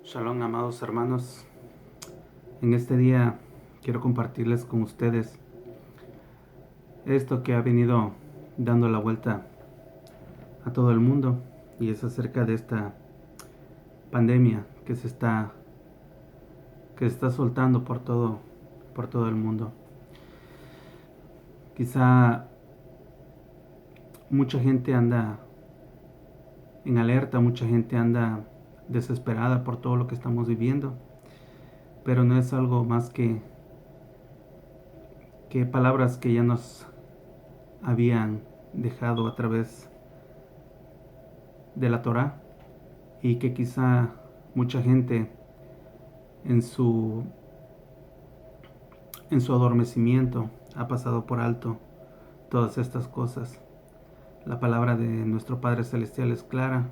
Shalom, amados hermanos. En este día quiero compartirles con ustedes esto que ha venido dando la vuelta a todo el mundo, y es acerca de esta pandemia que se está soltando por todo el mundo. Quizá mucha gente anda en alerta, mucha gente anda desesperada por todo lo que estamos viviendo, pero no es algo más que palabras que ya nos habían dejado a través de la Torá, y que quizá mucha gente en su, en su adormecimiento ha pasado por alto todas estas cosas. La palabra de nuestro Padre Celestial es clara,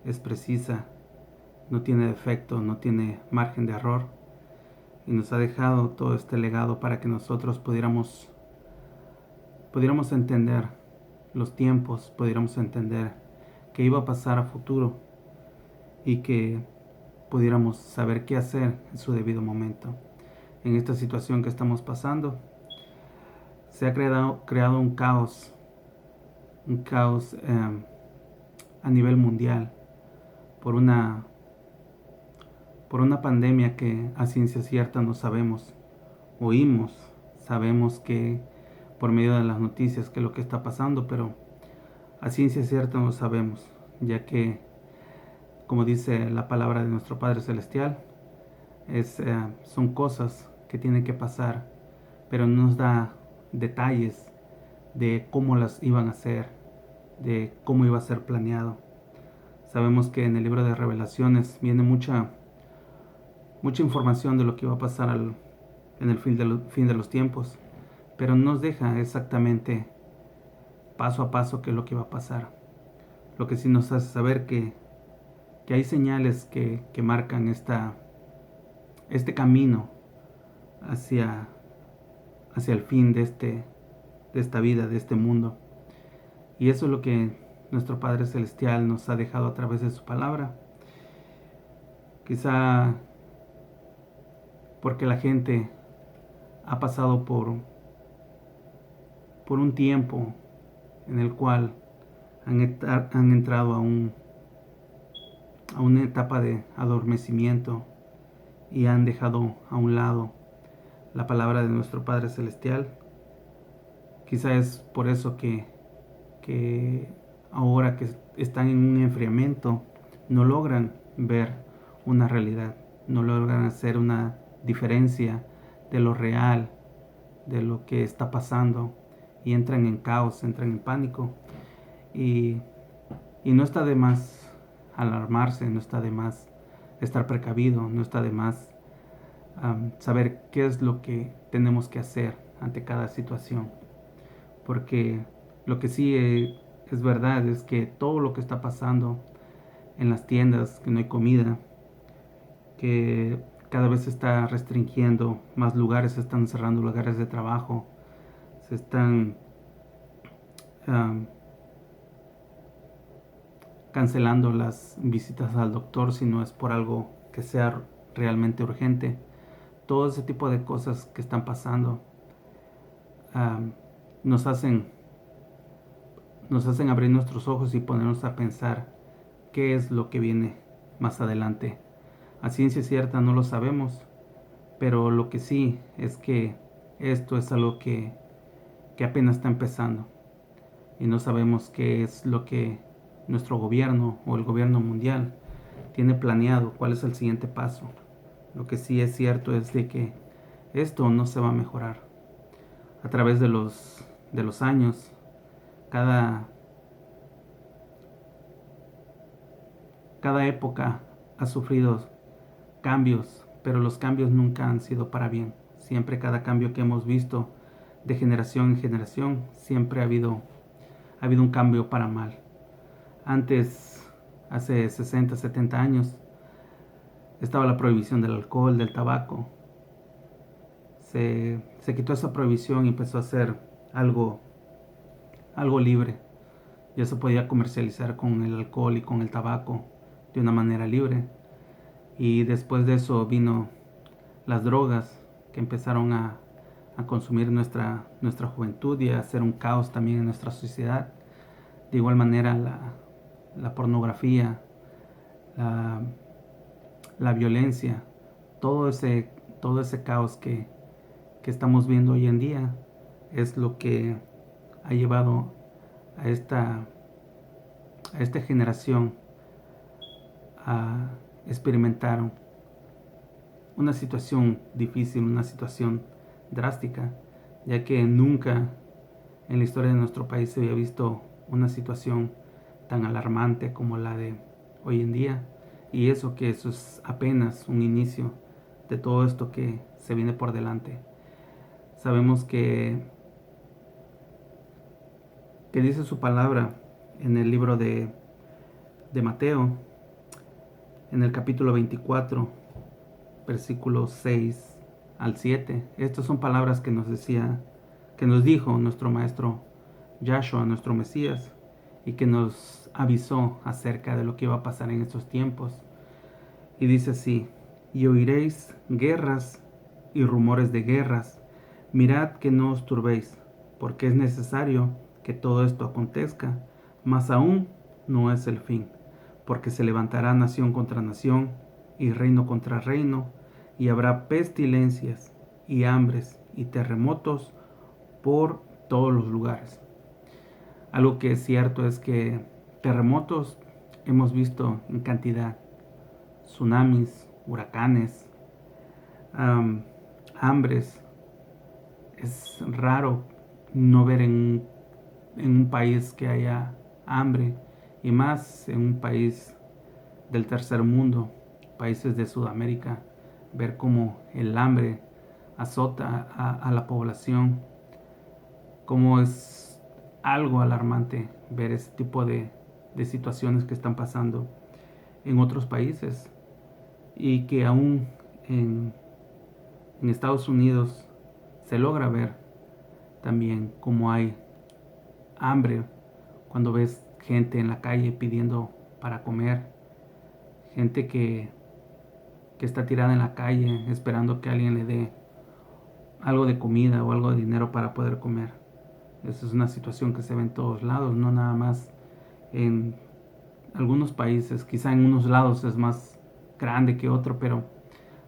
es precisa, no tiene defecto, no tiene margen de error, y nos ha dejado todo este legado para que nosotros pudiéramos entender los tiempos, pudiéramos entender qué iba a pasar a futuro, y que pudiéramos saber qué hacer en su debido momento. En esta situación que estamos pasando, se ha creado un caos a nivel mundial por una pandemia que a ciencia cierta no sabemos. Oímos, sabemos que por medio de las noticias que es lo que está pasando, pero a ciencia cierta no sabemos, ya que, como dice la palabra de nuestro Padre Celestial, son cosas que tienen que pasar, pero no nos da detalles de cómo las iban a hacer, de cómo iba a ser planeado. Sabemos que en el libro de Revelaciones viene mucha información de lo que iba a pasar en el fin de los tiempos, pero no nos deja exactamente paso a paso qué es lo que va a pasar. Lo que sí nos hace saber que hay señales que marcan este camino hacia, hacia el fin de esta vida, de este mundo. Y eso es lo que nuestro Padre Celestial nos ha dejado a través de su palabra. Quizá porque la gente ha pasado por un tiempo en el cual han entrado a una etapa de adormecimiento, y han dejado a un lado la palabra de nuestro Padre Celestial. Quizá es por eso que ahora que están en un enfriamiento no logran ver una realidad, no logran hacer una diferencia de lo real, de lo que está pasando, y entran en caos, entran en pánico. Y, y no está de más alarmarse, no está de más estar precavido, no está de más saber qué es lo que tenemos que hacer ante cada situación. Porque lo que sí es verdad es que todo lo que está pasando en las tiendas, que no hay comida, que cada vez se está restringiendo más lugares, se están cerrando lugares de trabajo, se están um, cancelando las visitas al doctor si no es por algo que sea realmente urgente. Todo ese tipo de cosas que están pasando um, nos hacen abrir nuestros ojos y ponernos a pensar qué es lo que viene más adelante. A ciencia cierta no lo sabemos, pero lo que sí es que esto es algo que apenas está empezando, y no sabemos qué es lo que nuestro gobierno o el gobierno mundial tiene planeado, cuál es el siguiente paso. Lo que sí es cierto es de que esto no se va a mejorar. A través de los años, cada, cada época ha sufrido cambios, pero los cambios nunca han sido para bien. Siempre cada cambio que hemos visto de generación en generación, siempre ha habido un cambio para mal. Antes, hace 60, 70 años, estaba la prohibición del alcohol, del tabaco. Se quitó esa prohibición y empezó a ser algo, algo libre. Ya se podía comercializar con el alcohol y con el tabaco de una manera libre. Y después de eso vino las drogas que empezaron a consumir nuestra juventud y a hacer un caos también en nuestra sociedad. De igual manera la pornografía, la, la violencia, todo todo ese caos que estamos viendo hoy en día es lo que ha llevado a esta generación a experimentar una situación difícil, una situación drástica, ya que nunca en la historia de nuestro país se había visto una situación tan alarmante como la de hoy en día. Y eso es apenas un inicio de todo esto que se viene por delante. Sabemos que dice su palabra en el libro de Mateo, en el capítulo 24, versículos 6 al 7. Estas son palabras que nos dijo nuestro maestro Yahshua, nuestro Mesías, y que nos avisó acerca de lo que iba a pasar en estos tiempos. Y dice así: y oiréis guerras y rumores de guerras. Mirad que no os turbéis, porque es necesario que todo esto acontezca, mas aún no es el fin, porque se levantará nación contra nación y reino contra reino, y habrá pestilencias y hambres y terremotos por todos los lugares. Algo que es cierto es que terremotos hemos visto en cantidad, tsunamis, huracanes, hambres. Es raro no ver en un país que haya hambre, y más en un país del tercer mundo, países de Sudamérica, ver cómo el hambre azota a la población, cómo es algo alarmante ver ese tipo de situaciones que están pasando en otros países, y que aún en, en Estados Unidos se logra ver también cómo hay hambre cuando ves gente en la calle pidiendo para comer, gente que está tirada en la calle esperando que alguien le dé algo de comida o algo de dinero para poder comer. Esa es una situación que se ve en todos lados, no nada más en algunos países. Quizá en unos lados es más grande que otro, pero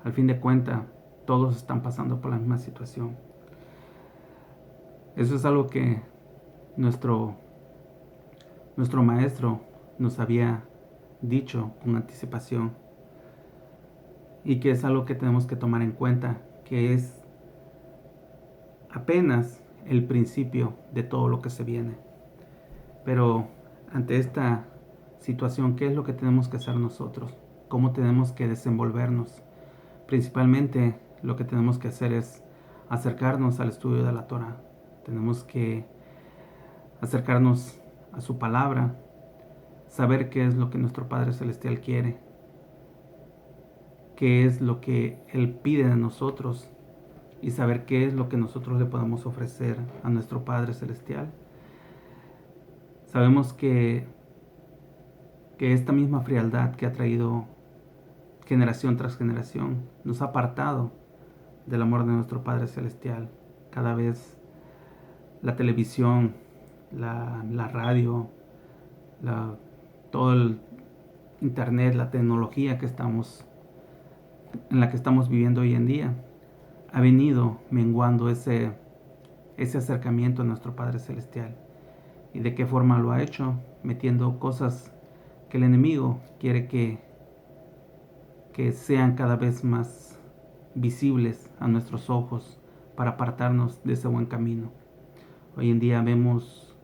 al fin de cuentas todos están pasando por la misma situación. Eso es algo que nuestro maestro nos había dicho con anticipación, y que es algo que tenemos que tomar en cuenta, que es apenas el principio de todo lo que se viene. Pero ante esta situación, ¿qué es lo que tenemos que hacer nosotros? ¿Cómo tenemos que desenvolvernos? Principalmente lo que tenemos que hacer es acercarnos al estudio de la Torah. Tenemos que acercarnos a su palabra, saber qué es lo que nuestro Padre Celestial quiere, qué es lo que Él pide de nosotros, y saber qué es lo que nosotros le podemos ofrecer a nuestro Padre Celestial. Sabemos que esta misma frialdad que ha traído generación tras generación nos ha apartado del amor de nuestro Padre Celestial. Cada vez la televisión, la radio, todo el internet, la tecnología en la que estamos viviendo hoy en día, ha venido menguando ese acercamiento a nuestro Padre Celestial. ¿Y de qué forma lo ha hecho? Metiendo cosas que el enemigo quiere que sean cada vez más visibles a nuestros ojos, para apartarnos de ese buen camino. Hoy en día vemos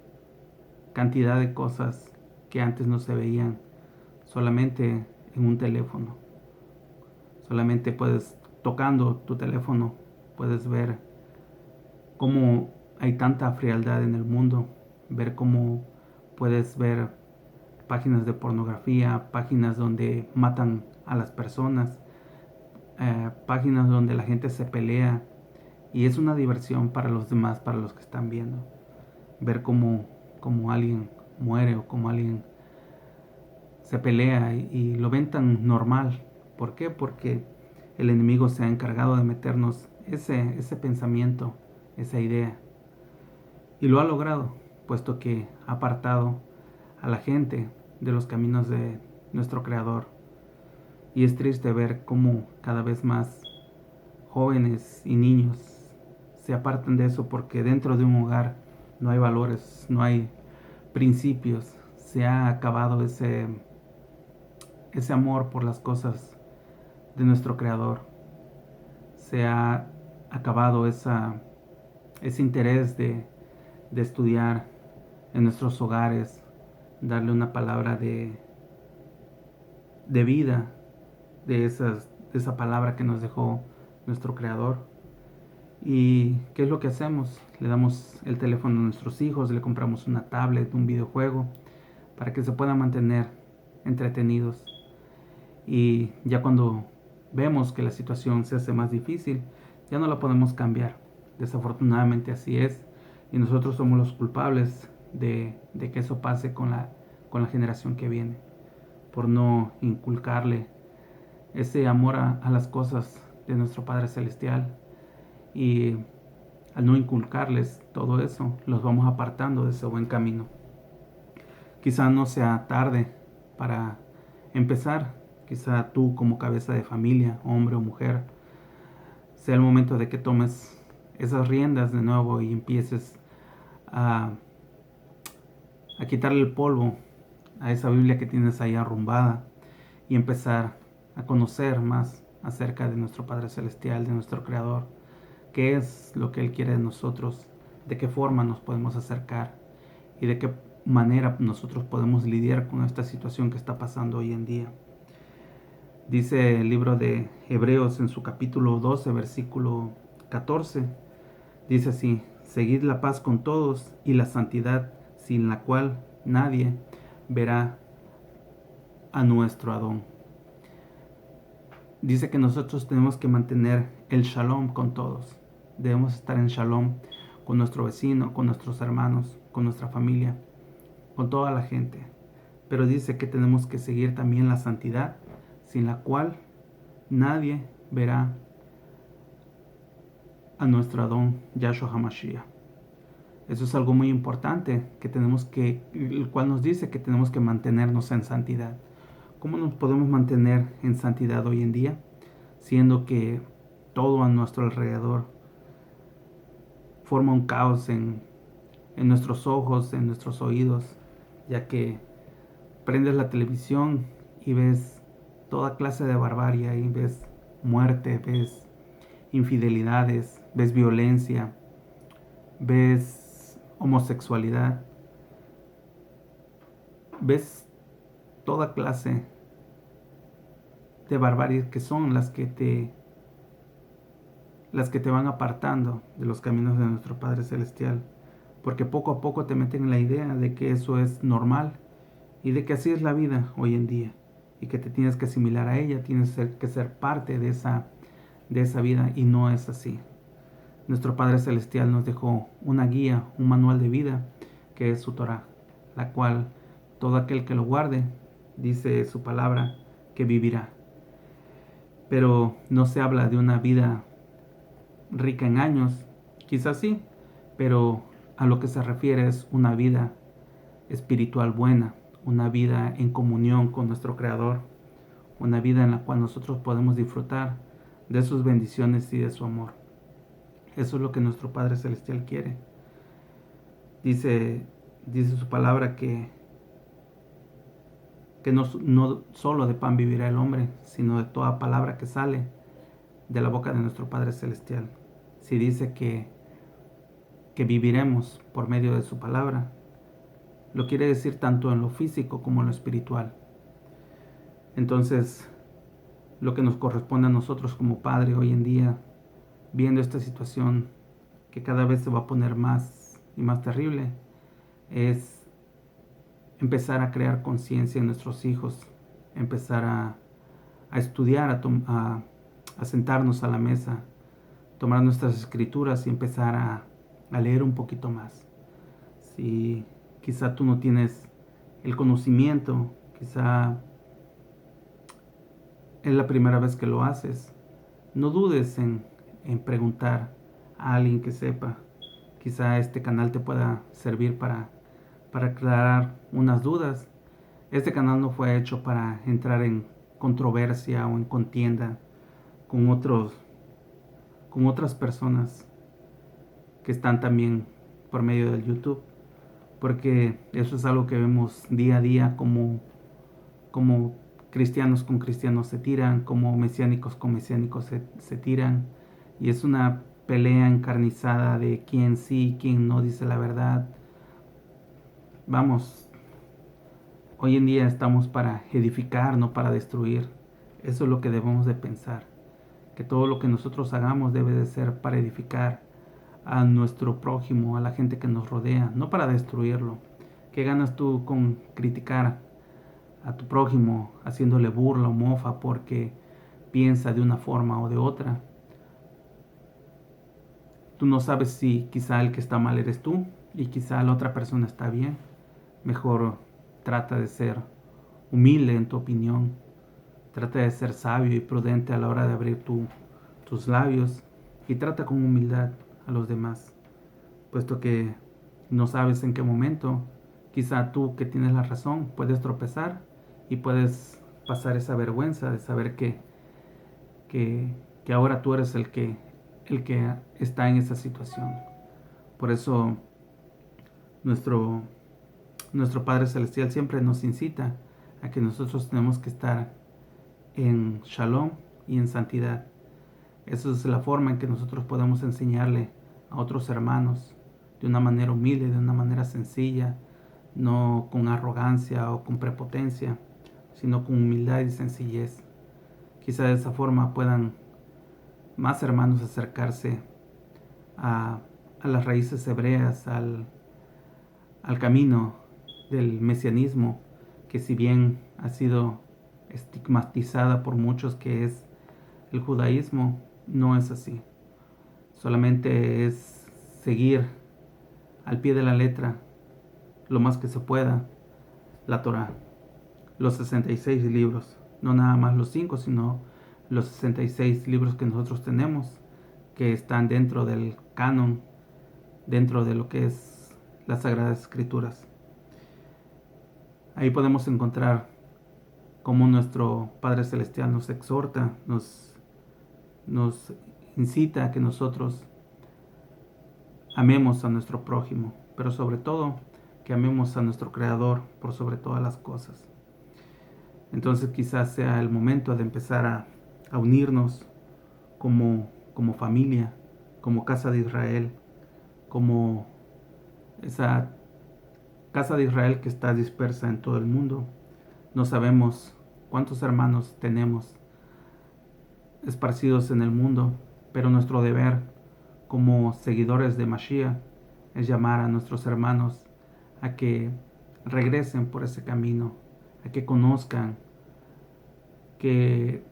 cantidad de cosas que antes no se veían solamente en un teléfono. Solamente tocando tu teléfono, puedes ver cómo hay tanta frialdad en el mundo, ver cómo puedes ver páginas de pornografía, páginas donde matan a las personas, páginas donde la gente se pelea, y es una diversión para los demás, para los que están viendo. Ver cómo alguien muere o cómo alguien se pelea, y lo ven tan normal ¿Por qué? Porque el enemigo se ha encargado de meternos ese pensamiento, esa idea. Y lo ha logrado, puesto que ha apartado a la gente de los caminos de nuestro Creador. Y es triste ver cómo cada vez más jóvenes y niños se apartan de eso, porque dentro de un hogar no hay valores, no hay principios. Se ha acabado ese amor por las cosas de nuestro Creador. Se ha acabado ese interés de estudiar en nuestros hogares, darle una palabra de vida, de esa palabra que nos dejó nuestro Creador. ¿Y qué es lo que hacemos? Le damos el teléfono a nuestros hijos, le compramos una tablet, un videojuego, para que se puedan mantener entretenidos. Y ya cuando vemos que la situación se hace más difícil, ya no la podemos cambiar. Desafortunadamente así es. Y nosotros somos los culpables de que eso pase con la generación que viene, por no inculcarle ese amor a las cosas de nuestro Padre Celestial. Y al no inculcarles todo eso, los vamos apartando de ese buen camino. Quizá no sea tarde para empezar. Quizá tú, como cabeza de familia, hombre o mujer, sea el momento de que tomes esas riendas de nuevo y empieces a, a quitarle el polvo a esa Biblia que tienes ahí arrumbada y empezar a conocer más acerca de nuestro Padre Celestial, de nuestro Creador, qué es lo que Él quiere de nosotros, de qué forma nos podemos acercar y de qué manera nosotros podemos lidiar con esta situación que está pasando hoy en día. Dice el libro de Hebreos en su capítulo 12, versículo 14, dice así: seguid la paz con todos y la santidad, sin la cual nadie verá a nuestro Adón. Dice que nosotros tenemos que mantener el shalom con todos. Debemos estar en shalom con nuestro vecino, con nuestros hermanos, con nuestra familia, con toda la gente. Pero dice que tenemos que seguir también la santidad, sin la cual nadie verá a nuestro Adón Yahshua HaMashiach. Eso es algo muy importante el cual nos dice que tenemos que mantenernos en santidad. ¿Cómo nos podemos mantener en santidad hoy en día? Siendo que todo a nuestro alrededor forma un caos en nuestros ojos, en nuestros oídos, ya que prendes la televisión y ves toda clase de barbarie, y ves muerte, ves infidelidades, ves violencia, ves homosexualidad, ves toda clase de barbarie que son las que te van apartando de los caminos de nuestro Padre Celestial, porque poco a poco te meten en la idea de que eso es normal y de que así es la vida hoy en día y que te tienes que asimilar a ella, tienes que ser parte de esa vida, y no es así. Nuestro Padre Celestial nos dejó una guía, un manual de vida, que es su Torah, la cual todo aquel que lo guarde, dice su palabra, que vivirá. Pero no se habla de una vida rica en años, quizás sí, pero a lo que se refiere es una vida espiritual buena, una vida en comunión con nuestro Creador, una vida en la cual nosotros podemos disfrutar de sus bendiciones y de su amor. Eso es lo que nuestro Padre Celestial quiere. Dice su palabra que no solo de pan vivirá el hombre, sino de toda palabra que sale de la boca de nuestro Padre Celestial. Si dice que viviremos por medio de su palabra, lo quiere decir tanto en lo físico como en lo espiritual. Entonces, lo que nos corresponde a nosotros como Padre hoy en día, viendo esta situación que cada vez se va a poner más y más terrible, es empezar a crear conciencia en nuestros hijos, empezar a estudiar, a sentarnos a la mesa, tomar nuestras escrituras y empezar a leer un poquito más. Si quizá tú no tienes el conocimiento, quizá es la primera vez que lo haces, no dudes en preguntar a alguien que sepa. Quizá este canal te pueda servir para aclarar unas dudas. Este canal no fue hecho para entrar en controversia o en contienda con con otras personas que están también por medio del YouTube, porque eso es algo que vemos día a día, como cristianos con cristianos se tiran, como mesiánicos con mesiánicos se tiran, y es una pelea encarnizada de quién sí, quién no dice la verdad. Vamos, hoy en día estamos para edificar, no para destruir. Eso es lo que debemos de pensar, que todo lo que nosotros hagamos debe de ser para edificar a nuestro prójimo, a la gente que nos rodea, no para destruirlo. ¿Qué ganas tú con criticar a tu prójimo haciéndole burla o mofa porque piensa de una forma o de otra? Tú no sabes si quizá el que está mal eres tú y quizá la otra persona está bien. Mejor trata de ser humilde en tu opinión. Trata de ser sabio y prudente a la hora de abrir tus labios y trata con humildad a los demás, puesto que no sabes en qué momento, quizá tú que tienes la razón, puedes tropezar y puedes pasar esa vergüenza de saber que, que ahora tú eres el que está en esa situación. Por eso nuestro, nuestro Padre Celestial siempre nos incita a que nosotros tenemos que estar en shalom y en santidad. Esa es la forma en que nosotros podemos enseñarle a otros hermanos de una manera humilde, de una manera sencilla, no con arrogancia o con prepotencia, sino con humildad y sencillez. Quizá de esa forma puedan más hermanos acercarse a, a las raíces hebreas, al camino del mesianismo, que si bien ha sido estigmatizada por muchos, que es el judaísmo, no es así. Solamente es seguir al pie de la letra lo más que se pueda la Torá, los 66 libros, no nada más los 5, sino los 66 libros que nosotros tenemos, que están dentro del canon, dentro de lo que es las Sagradas Escrituras. Ahí podemos encontrar cómo nuestro Padre Celestial nos exhorta, nos incita a que nosotros amemos a nuestro prójimo, pero sobre todo que amemos a nuestro Creador por sobre todas las cosas. Entonces quizás sea el momento de empezar a unirnos como familia, como casa de Israel, como esa casa de Israel que está dispersa en todo el mundo. No sabemos cuántos hermanos tenemos esparcidos en el mundo, pero nuestro deber como seguidores de Mashiach es llamar a nuestros hermanos a que regresen por ese camino, a que conozcan que,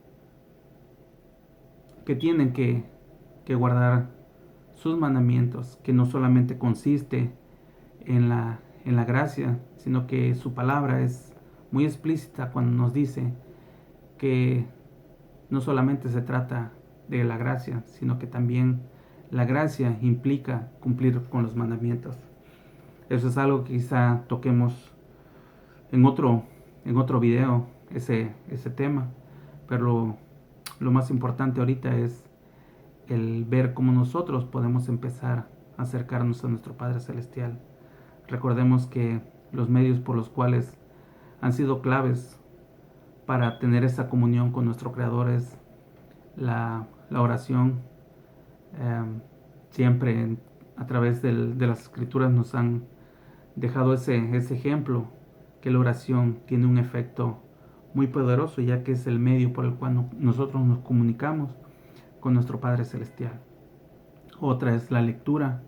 que tienen que guardar sus mandamientos, que no solamente consiste en la gracia, sino que su palabra es muy explícita cuando nos dice que no solamente se trata de la gracia, sino que también la gracia implica cumplir con los mandamientos. Eso es algo que quizá toquemos en otro video, ese tema, pero lo más importante ahorita es el ver cómo nosotros podemos empezar a acercarnos a nuestro Padre Celestial. Recordemos que los medios por los cuales han sido claves para tener esa comunión con nuestro Creador es la oración. Siempre a través de las escrituras nos han dejado ese ejemplo, que la oración tiene un efecto muy poderoso, ya que es el medio por el cual nosotros nos comunicamos con nuestro Padre Celestial. Otra es la lectura,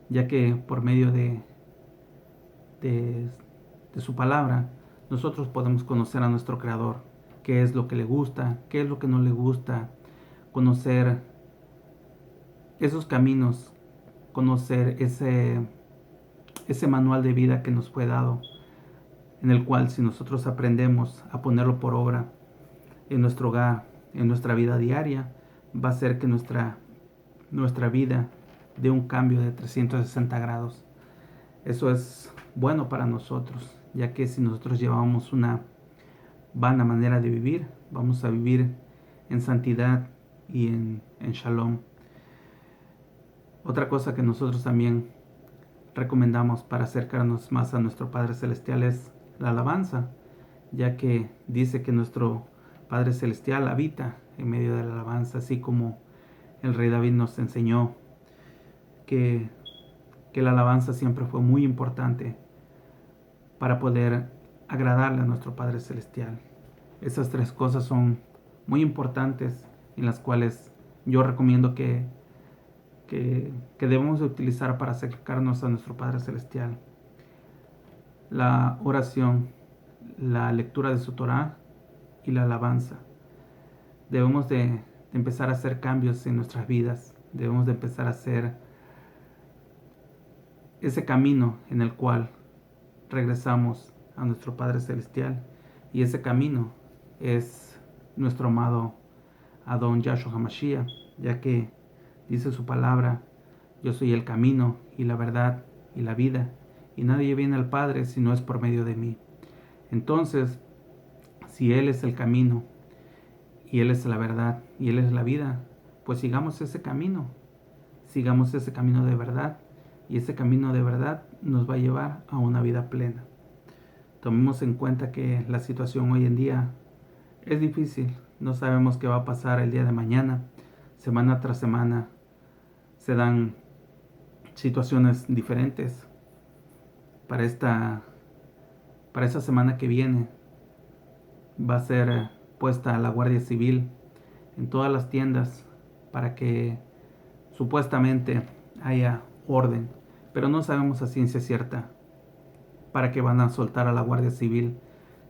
ya que por medio de, de su palabra nosotros podemos conocer a nuestro Creador, qué es lo que le gusta, qué es lo que no le gusta, conocer esos caminos, conocer ese manual de vida que nos fue dado, en el cual si nosotros aprendemos a ponerlo por obra, en nuestro hogar, en nuestra vida diaria, va a hacer que nuestra vida dé un cambio de 360 grados. Eso es bueno para nosotros, ya que si nosotros llevamos una vana manera de vivir, vamos a vivir en santidad y en shalom. Otra cosa que nosotros también recomendamos para acercarnos más a nuestro Padre Celestial es la alabanza, ya que dice que nuestro Padre Celestial habita en medio de la alabanza, así como el rey David nos enseñó que, que la alabanza siempre fue muy importante para poder agradarle a nuestro Padre Celestial. Esas tres cosas son muy importantes en las cuales yo recomiendo que debemos de utilizar para acercarnos a nuestro Padre Celestial. La oración, la lectura de su Torah y la alabanza. Debemos de empezar a hacer cambios en nuestras vidas. Debemos de empezar a hacer ese camino en el cual regresamos a nuestro Padre Celestial. Y ese camino es nuestro amado Adón Yahshua HaMashiach, ya que dice su palabra: yo soy el camino y la verdad y la vida, y nadie viene al Padre si no es por medio de mí. Entonces, si Él es el camino, y Él es la verdad, y Él es la vida, pues sigamos ese camino de verdad, y ese camino de verdad nos va a llevar a una vida plena. Tomemos en cuenta que la situación hoy en día es difícil, no sabemos qué va a pasar el día de mañana, semana tras semana se dan situaciones diferentes. Para esta semana que viene va a ser puesta la Guardia Civil en todas las tiendas para que supuestamente haya orden, pero no sabemos a ciencia cierta para qué van a soltar a la Guardia Civil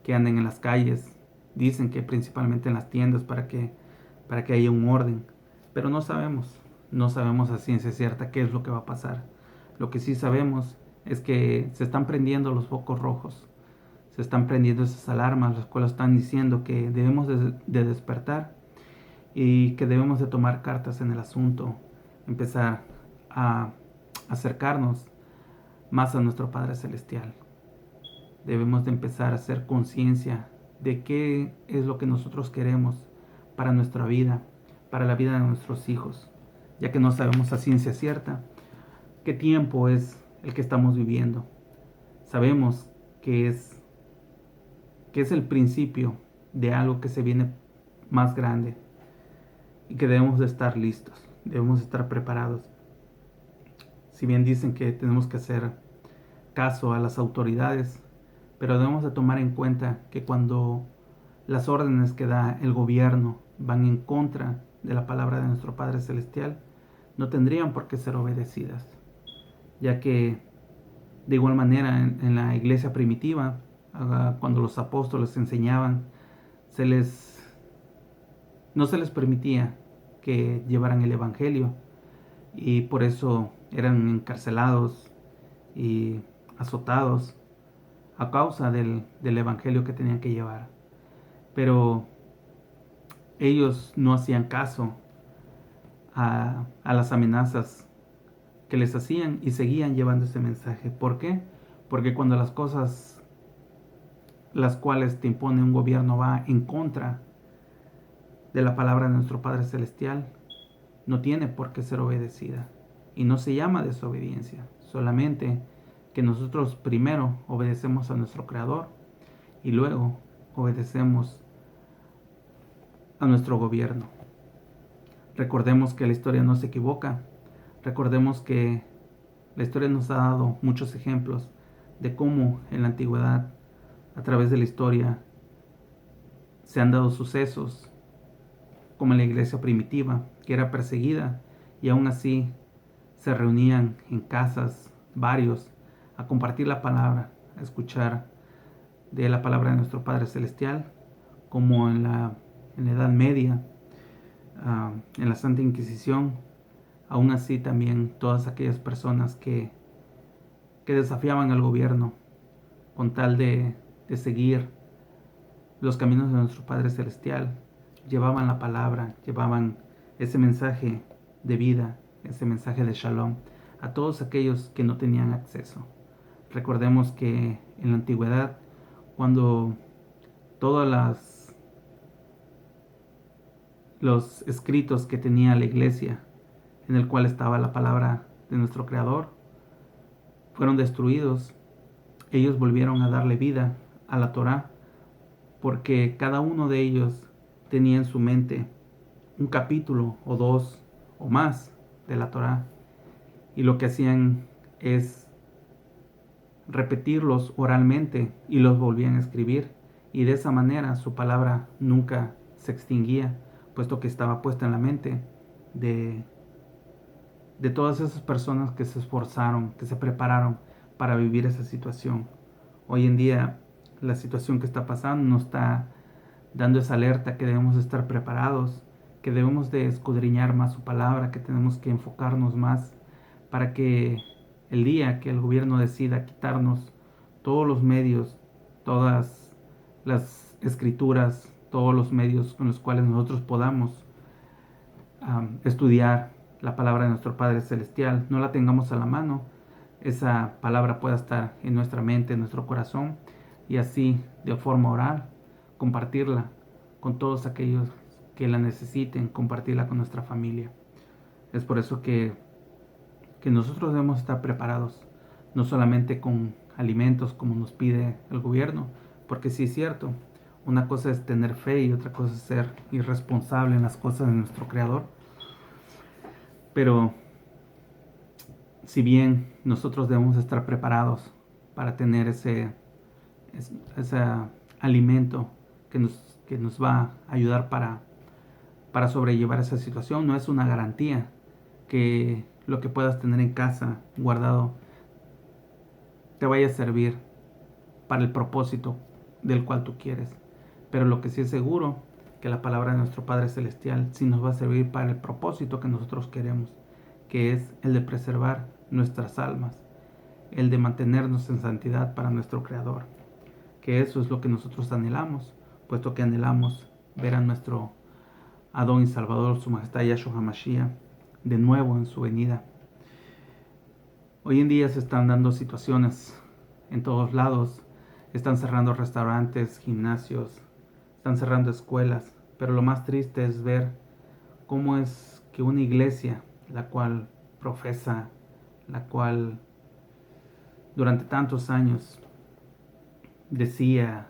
que anden en las calles. Dicen que principalmente en las tiendas para que haya un orden, pero no sabemos a ciencia cierta qué es lo que va a pasar. Lo que sí sabemos es que se están prendiendo los focos rojos, se están prendiendo esas alarmas, las cuales están diciendo que debemos de despertar y que debemos de tomar cartas en el asunto, empezar a acercarnos más a nuestro Padre Celestial. Debemos de empezar a hacer conciencia de qué es lo que nosotros queremos para nuestra vida, para la vida de nuestros hijos, ya que no sabemos a ciencia cierta qué tiempo es el que estamos viviendo. Sabemos que es el principio de algo que se viene más grande y que debemos de estar listos, debemos de estar preparados. Si bien dicen que tenemos que hacer caso a las autoridades, pero debemos de tomar en cuenta que cuando las órdenes que da el gobierno van en contra de la palabra de nuestro Padre Celestial, no tendrían por qué ser obedecidas, ya que de igual manera en la iglesia primitiva, cuando los apóstoles enseñaban, no se les permitía que llevaran el evangelio, y por eso eran encarcelados y azotados a causa del evangelio que tenían que llevar. Pero ellos no hacían caso a las amenazas que les hacían y seguían llevando ese mensaje. ¿Por qué? Porque cuando las cosas las cuales te impone un gobierno va en contra de la palabra de nuestro Padre Celestial, no tiene por qué ser obedecida. Y no se llama desobediencia, solamente que nosotros primero obedecemos a nuestro Creador y luego obedecemos a nuestro gobierno. Recordemos que la historia no se equivoca. Recordemos que la historia nos ha dado muchos ejemplos de cómo en la antigüedad, a través de la historia, se han dado sucesos, como en la iglesia primitiva, que era perseguida y aún así se reunían en casas varios a compartir la palabra, a escuchar de la palabra de nuestro Padre Celestial, como en la Edad Media, en la Santa Inquisición. Aún así también todas aquellas personas que desafiaban al gobierno con tal de seguir los caminos de nuestro Padre Celestial, llevaban la palabra, llevaban ese mensaje de vida, ese mensaje de shalom a todos aquellos que no tenían acceso. Recordemos que en la antigüedad, cuando todos los escritos que tenía la iglesia, en el cual estaba la palabra de nuestro Creador, fueron destruidos, ellos volvieron a darle vida a la Torá, porque cada uno de ellos tenía en su mente un capítulo o dos o más de la Torá, y lo que hacían es repetirlos oralmente y los volvían a escribir, y de esa manera su palabra nunca se extinguía, puesto que estaba puesta en la mente de, de todas esas personas que se esforzaron, que se prepararon para vivir esa situación. Hoy en día la situación que está pasando nos está dando esa alerta que debemos estar preparados, que debemos de escudriñar más su palabra, que tenemos que enfocarnos más para que el día que el gobierno decida quitarnos todos los medios, todas las escrituras, todos los medios con los cuales nosotros podamos estudiar la palabra de nuestro Padre Celestial, no la tengamos a la mano, esa palabra pueda estar en nuestra mente, en nuestro corazón, y así de forma oral compartirla con todos aquellos que la necesiten, compartirla con nuestra familia. Es por eso que nosotros debemos estar preparados, no solamente con alimentos como nos pide el gobierno, porque sí es cierto, una cosa es tener fe y otra cosa es ser irresponsable en las cosas de nuestro Creador. Pero si bien nosotros debemos estar preparados para tener ese alimento que nos va a ayudar para sobrellevar esa situación, no es una garantía que lo que puedas tener en casa guardado te vaya a servir para el propósito del cual tú quieres. Pero lo que sí es seguro, que la palabra de nuestro Padre Celestial sí nos va a servir para el propósito que nosotros queremos, que es el de preservar nuestras almas, el de mantenernos en santidad para nuestro Creador. Que eso es lo que nosotros anhelamos, puesto que anhelamos ver a nuestro Adón y Salvador, su Majestad Yahshua HaMashiach, de nuevo en su venida. Hoy en día se están dando situaciones en todos lados, están cerrando restaurantes, gimnasios, están cerrando escuelas, pero lo más triste es ver cómo es que una iglesia, la cual profesa, la cual durante tantos años decía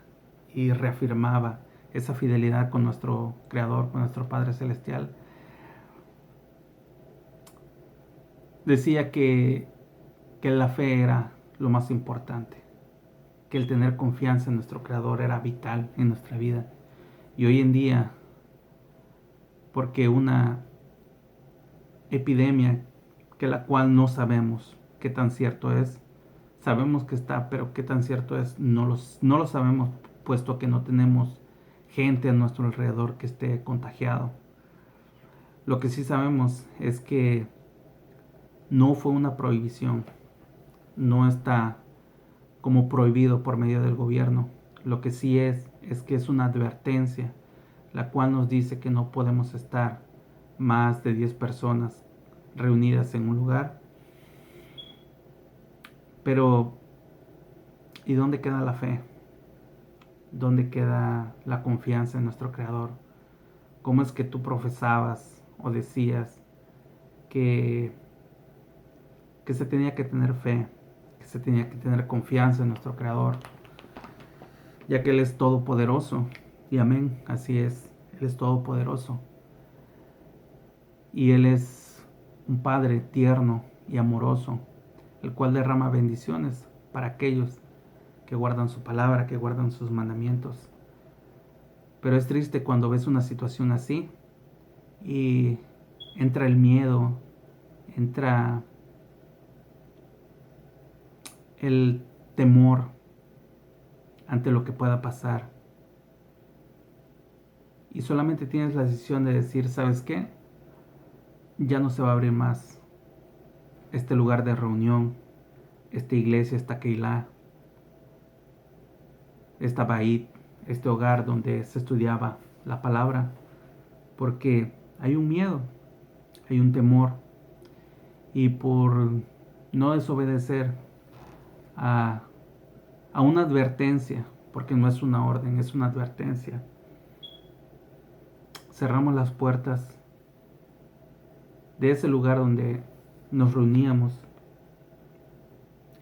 y reafirmaba esa fidelidad con nuestro Creador, con nuestro Padre Celestial, decía que la fe era lo más importante, que el tener confianza en nuestro Creador era vital en nuestra vida. Y hoy en día, porque una epidemia que la cual no sabemos qué tan cierto es, sabemos que está, pero qué tan cierto es, no lo sabemos, puesto que no tenemos gente a nuestro alrededor que esté contagiado. Lo que sí sabemos es que no fue una prohibición, no está como prohibido por medio del gobierno. Lo que sí es que es una advertencia, la cual nos dice que no podemos estar más de 10 personas reunidas en un lugar. Pero, ¿y dónde queda la fe? ¿Dónde queda la confianza en nuestro Creador? ¿Cómo es que tú profesabas o decías que, que se tenía que tener fe, que se tenía que tener confianza en nuestro Creador, ya que Él es todopoderoso? Y amén, así es, Él es todopoderoso. Y Él es un Padre tierno y amoroso, el cual derrama bendiciones para aquellos que guardan su palabra, que guardan sus mandamientos. Pero es triste cuando ves una situación así y entra el miedo, entra el temor ante lo que pueda pasar. Y solamente tienes la decisión de decir, ¿sabes qué? Ya no se va a abrir más este lugar de reunión, esta iglesia, esta Keilah, esta Bait, este hogar donde se estudiaba la palabra. porque hay un miedo, hay un temor, y por no desobedecer a, a una advertencia, porque no es una orden, es una advertencia, cerramos las puertas de ese lugar donde nos reuníamos.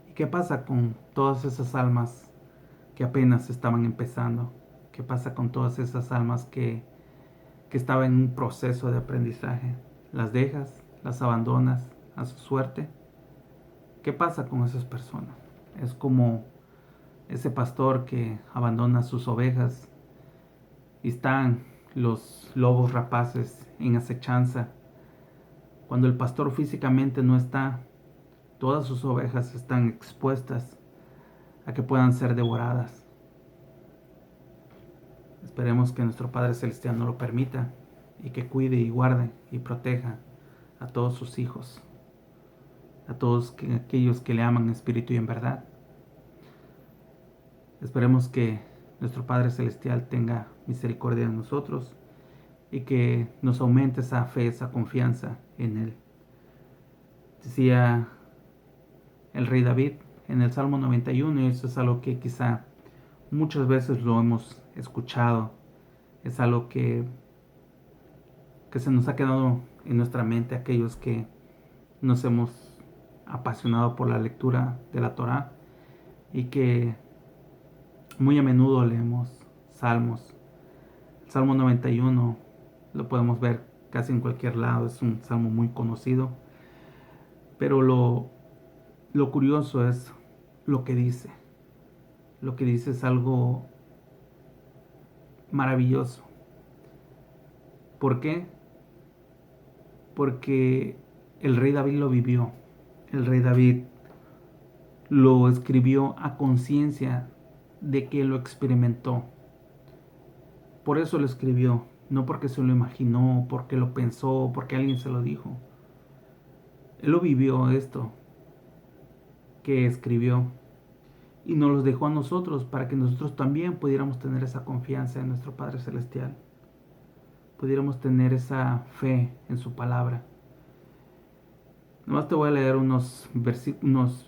¿Y qué pasa con todas esas almas que apenas estaban empezando? ¿Qué pasa con todas esas almas que estaban en un proceso de aprendizaje? ¿Las dejas? ¿Las abandonas a su suerte? ¿Qué pasa con esas personas? Es como ese pastor que abandona sus ovejas y están los lobos rapaces en acechanza. Cuando el pastor físicamente no está, todas sus ovejas están expuestas a que puedan ser devoradas. Esperemos que nuestro Padre Celestial no lo permita y que cuide y guarde y proteja a todos sus hijos, a todos aquellos que le aman en espíritu y en verdad. Esperemos que nuestro Padre Celestial tenga misericordia de nosotros y que nos aumente esa fe, esa confianza en Él. Decía el rey David en el Salmo 91, y eso es algo que quizá muchas veces lo hemos escuchado, es algo que se nos ha quedado en nuestra mente, aquellos que nos hemos apasionado por la lectura de la Torá y que muy a menudo leemos salmos. El Salmo 91 lo podemos ver casi en cualquier lado, es un salmo muy conocido, pero lo curioso es lo que dice. Lo que dice es algo maravilloso. ¿Por qué? Porque el rey David lo vivió. El rey David lo escribió a conciencia de que lo experimentó. Por eso lo escribió, no porque se lo imaginó, porque lo pensó, porque alguien se lo dijo. Él lo vivió esto que escribió y nos los dejó a nosotros para que nosotros también pudiéramos tener esa confianza en nuestro Padre Celestial, pudiéramos tener esa fe en su palabra. Nomás te voy a leer unos versículos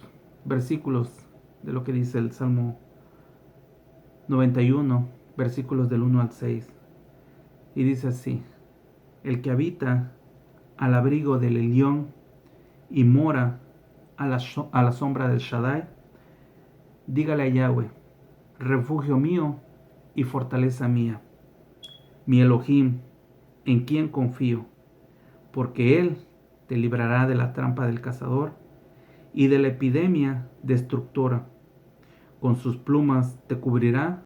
de lo que dice el Salmo 91, versículos del 1 al 6. Y dice así: el que habita al abrigo del Elión y mora a la sombra del Shaddai, dígale a Yahweh, refugio mío y fortaleza mía, mi Elohim, en quien confío, porque Él te librará de la trampa del cazador y de la epidemia destructora. Con sus plumas te cubrirá